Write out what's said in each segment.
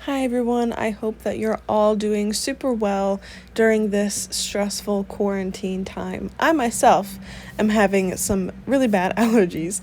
Hi everyone, I hope that you're all doing super well during this stressful quarantine time. I myself am having some really bad allergies,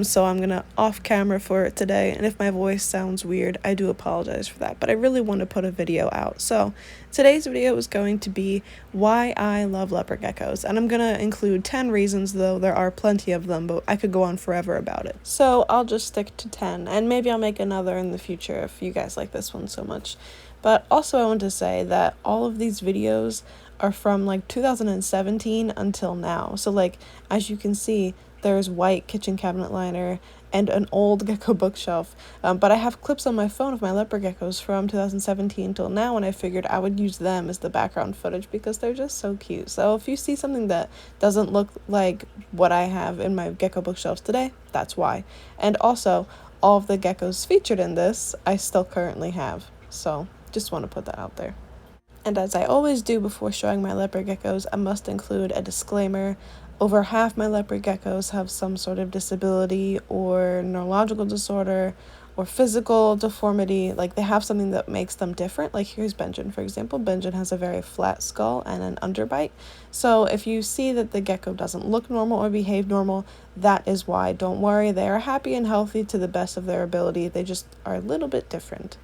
so I'm gonna off camera for it today, and if my voice sounds weird, I do apologize for that, but I really want to put a video out. So today's video is going to be why I love leopard geckos, and I'm gonna include 10 reasons, though there are plenty of them, but I could go on forever about it. So I'll just stick to 10, and maybe I'll make another in the future if you guys like this one so much. But also I want to say that all of these videos are from like 2017 until now. So like, as you can see, there's white kitchen cabinet liner and an old gecko bookshelf. But I have clips on my phone of my leopard geckos from 2017 till now, and I figured I would use them as the background footage because they're just so cute. So if you see something that doesn't look like what I have in my gecko bookshelves today, that's why. And also, all of the geckos featured in this I still currently have, so just want to put that out there. And as I always do before showing my leopard geckos, I must include a disclaimer. Over half my leopard geckos have some sort of disability or neurological disorder or physical deformity. Like, they have something that makes them different. Like, here's Benjen, for example. Benjen has a very flat skull and an underbite. So if you see that the gecko doesn't look normal or behave normal, that is why. Don't worry, they are happy and healthy to the best of their ability. They just are a little bit different.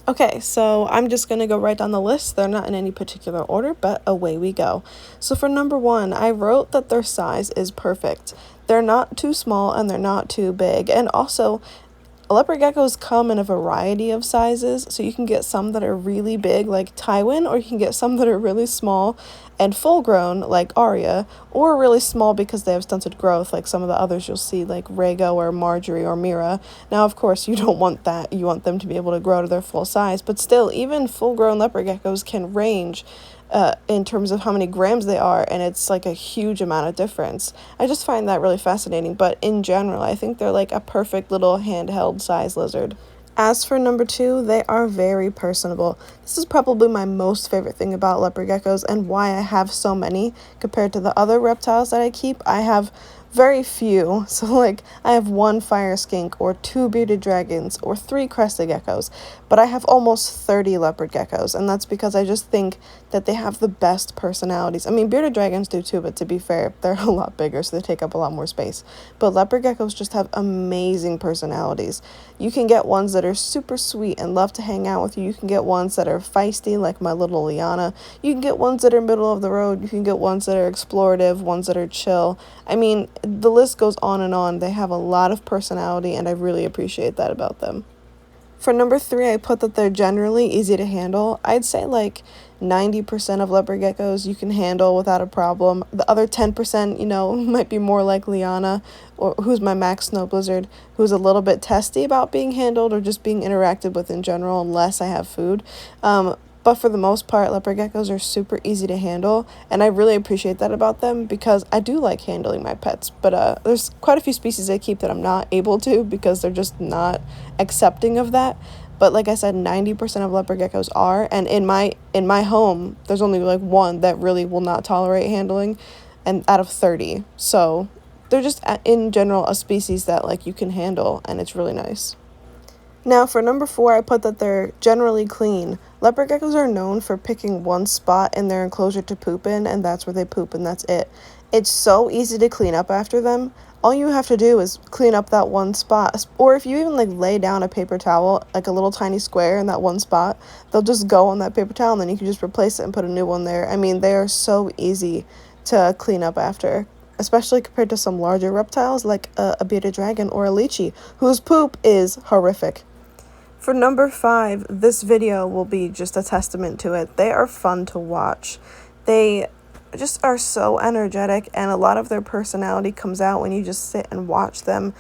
Okay, so I'm just going to go right down the list. They're not in any particular order, but away we go. So for number 1, I wrote that their size is perfect. They're not too small and they're not too big. And also, leopard geckos come in a variety of sizes, so you can get some that are really big like Tywin, or you can get some that are really small and full grown like Arya, or really small because they have stunted growth like some of the others you'll see like Rhaego or Margaery or Myrcella. Now of course you don't want that, you want them to be able to grow to their full size, but still even full grown leopard geckos can range in terms of how many grams they are, and it's like a huge amount of difference. I just find that really fascinating, but in general, I think they're like a perfect little handheld size lizard. As for number 2, they are very personable. This is probably my most favorite thing about leopard geckos and why I have so many compared to the other reptiles that I keep. I have very few, so like I have 1 fire skink or 2 bearded dragons or 3 crested geckos, but I have almost 30 leopard geckos, and that's because I just think that they have the best personalities. I mean, bearded dragons do too, but to be fair, they're a lot bigger, so they take up a lot more space. But leopard geckos just have amazing personalities. You can get ones that are super sweet and love to hang out with you. You can get ones that are feisty, like my little Liana. You can get ones that are middle of the road. You can get ones that are explorative, ones that are chill. I mean, the list goes on and on. They have a lot of personality, and I really appreciate that about them. For number 3, I put that they're generally easy to handle. I'd say like 90% of leopard geckos you can handle without a problem. The other 10%, might be more like Liana, or who's my Max Snow Blizzard, who's a little bit testy about being handled or just being interacted with in general unless I have food. But for the most part, leopard geckos are super easy to handle, and I really appreciate that about them because I do like handling my pets, but there's quite a few species I keep that I'm not able to because they're just not accepting of that. But like I said, 90% of leopard geckos are, and in my home, there's only like 1 that really will not tolerate handling, and out of 30. So they're just in general a species that like you can handle, and it's really nice. Now, for number 4, I put that they're generally clean. Leopard geckos are known for picking one spot in their enclosure to poop in, and that's where they poop, and that's it. It's so easy to clean up after them. All you have to do is clean up that one spot, or if you even like lay down a paper towel, like a little tiny square in that one spot, they'll just go on that paper towel, and then you can just replace it and put a new one there. I mean, they are so easy to clean up after, especially compared to some larger reptiles like a bearded dragon or a lychee, whose poop is horrific. For number 5, this video will be just a testament to it. They are fun to watch. They just are so energetic, and a lot of their personality comes out when you just sit and watch them.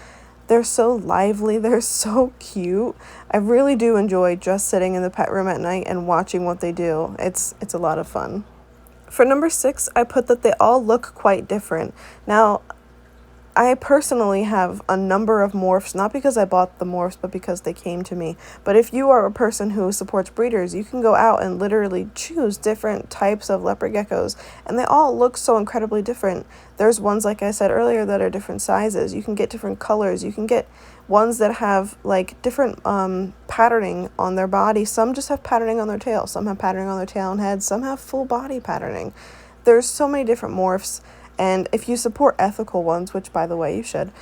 They're so lively. They're so cute. I really do enjoy just sitting in the pet room at night and watching what they do. It's a lot of fun. For number 6, I put that they all look quite different. Now, I personally have a number of morphs, not because I bought the morphs, but because they came to me. But if you are a person who supports breeders, you can go out and literally choose different types of leopard geckos, and they all look so incredibly different. There's ones, like I said earlier, that are different sizes. You can get different colors. You can get ones that have like different patterning on their body. Some just have patterning on their tail, some have patterning on their tail and head, some have full body patterning. There's so many different morphs, and if you support ethical ones, which by the way you should,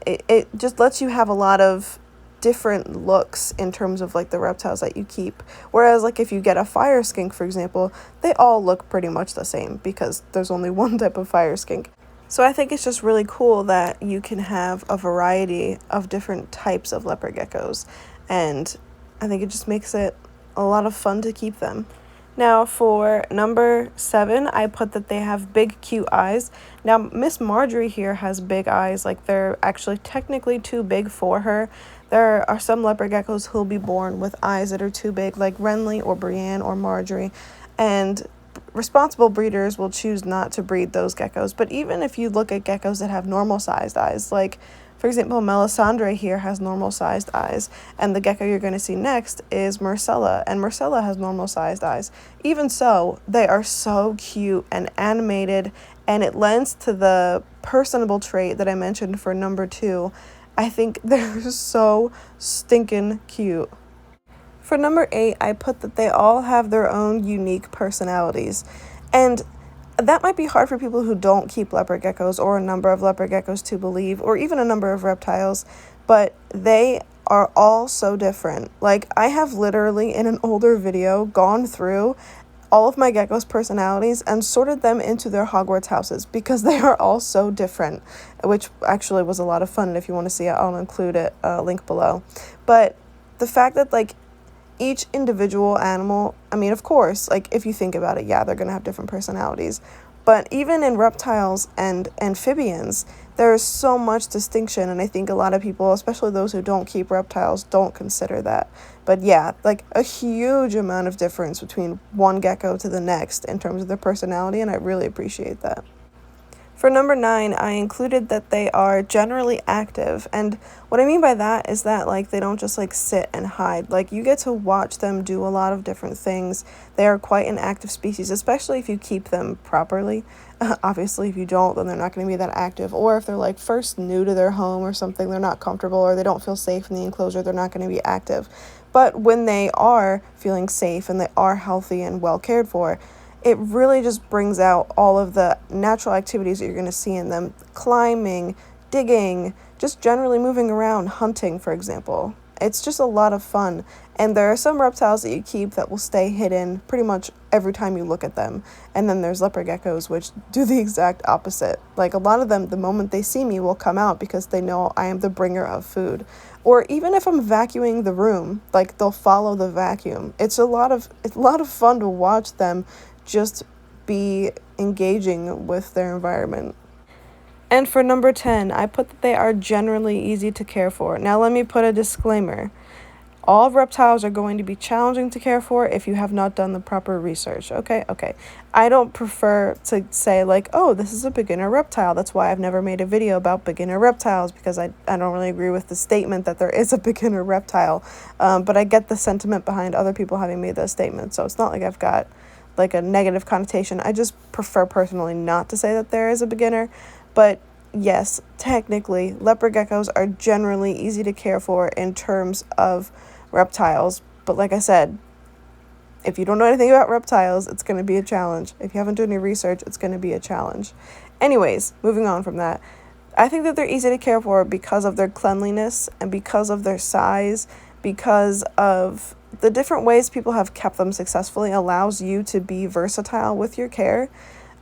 it just lets you have a lot of different looks in terms of like the reptiles that you keep. Whereas like if you get a fire skink, for example, they all look pretty much the same because there's only one type of fire skink. So I think it's just really cool that you can have a variety of different types of leopard geckos, and I think it just makes it a lot of fun to keep them. Now for number 7, I put that they have big cute eyes. Now Miss Margaery here has big eyes, like they're actually technically too big for her. There are some leopard geckos who'll be born with eyes that are too big, like Renly or Brienne or Margaery, and responsible breeders will choose not to breed those geckos. But even if you look at geckos that have normal sized eyes, like for example, Melisandre here has normal-sized eyes, and the gecko you're going to see next is Myrcella, and Myrcella has normal-sized eyes. Even so, they are so cute and animated, and it lends to the personable trait that I mentioned for number 2. I think they're so stinking cute. For number 8, I put that they all have their own unique personalities, and that might be hard for people who don't keep leopard geckos or a number of leopard geckos to believe, or even a number of reptiles, but they are all so different. Like, I have literally in an older video gone through all of my geckos' personalities and sorted them into their Hogwarts houses because they are all so different, which actually was a lot of fun, and if you want to see it, I'll include it, link below. But the fact that, like, each individual animal, I mean, of course, like, if you think about it, yeah, they're going to have different personalities. But even in reptiles and amphibians, there is so much distinction, and I think a lot of people, especially those who don't keep reptiles, don't consider that. But yeah, like, a huge amount of difference between one gecko to the next in terms of their personality, and I really appreciate that. For number 9, I included that they are generally active, and what I mean by that is that, like, they don't just, like, sit and hide. Like, you get to watch them do a lot of different things. They are quite an active species, especially if you keep them properly. Obviously, if you don't, then they're not going to be that active, or if they're, like, first new to their home or something, they're not comfortable, or they don't feel safe in the enclosure, they're not going to be active. But when they are feeling safe and they are healthy and well cared for, it really just brings out all of the natural activities that you're going to see in them. Climbing, digging, just generally moving around, hunting, for example. It's just a lot of fun. And there are some reptiles that you keep that will stay hidden pretty much every time you look at them. And then there's leopard geckos, which do the exact opposite. Like, a lot of them, the moment they see me, will come out because they know I am the bringer of food. Or even if I'm vacuuming the room, like, they'll follow the vacuum. It's a lot of fun to watch them just be engaging with their environment. And for number 10, I put that they are generally easy to care for. Now let me put a disclaimer. All reptiles are going to be challenging to care for if you have not done the proper research. Okay. I don't prefer to say, like, oh, this is a beginner reptile. That's why I've never made a video about beginner reptiles, because I don't really agree with the statement that there is a beginner reptile. But I get the sentiment behind other people having made those statements. So it's not like I've got like a negative connotation. I just prefer personally not to say that there is a beginner. But yes, technically, leopard geckos are generally easy to care for in terms of reptiles. But like I said, if you don't know anything about reptiles, it's going to be a challenge. If you haven't done any research, it's going to be a challenge. Anyways, moving on from that, I think that they're easy to care for because of their cleanliness and because of their size, because of the different ways people have kept them successfully allows you to be versatile with your care.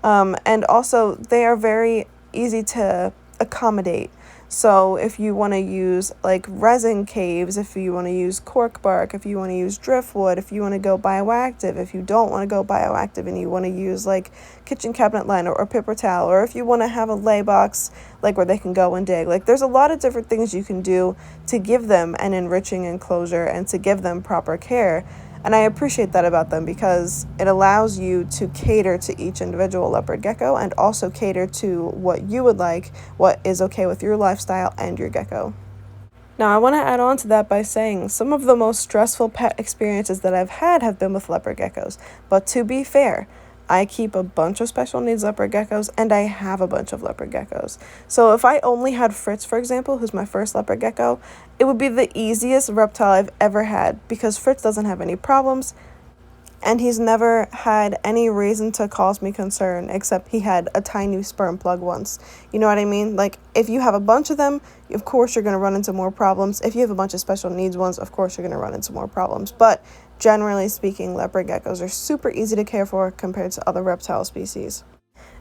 And also, they are very easy to accommodate. So if you want to use like resin caves, if you want to use cork bark, if you want to use driftwood, if you want to go bioactive, if you don't want to go bioactive and you want to use like kitchen cabinet liner or paper towel, or if you want to have a lay box like where they can go and dig, like there's a lot of different things you can do to give them an enriching enclosure and to give them proper care. And I appreciate that about them because it allows you to cater to each individual leopard gecko and also cater to what you would like, what is okay with your lifestyle and your gecko. Now, I want to add on to that by saying some of the most stressful pet experiences that I've had have been with leopard geckos. But to be fair, I keep a bunch of special needs leopard geckos, and I have a bunch of leopard geckos. So if I only had Fritz, for example, who's my first leopard gecko, it would be the easiest reptile I've ever had, because Fritz doesn't have any problems, and he's never had any reason to cause me concern, except he had a tiny sperm plug once. You know what I mean? Like, if you have a bunch of them, of course you're going to run into more problems. If you have a bunch of special needs ones, of course you're going to run into more problems. But generally speaking, leopard geckos are super easy to care for compared to other reptile species.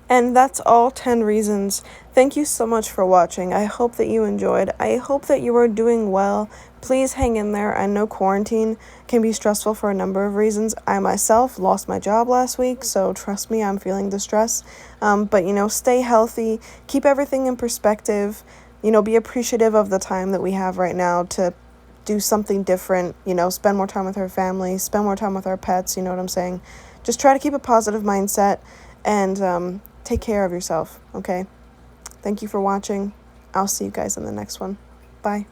And that's all 10 reasons. Thank you so much for watching. I hope that you enjoyed. I hope that you are doing well. Please hang in there. I know quarantine can be stressful for a number of reasons. I myself lost my job last week, so trust me, I'm feeling the stress. But, stay healthy. Keep everything in perspective. Be appreciative of the time that we have right now to do something different. Spend more time with our family, spend more time with our pets, you know what I'm saying? Just try to keep a positive mindset and take care of yourself, okay? Thank you for watching. I'll see you guys in the next one. Bye.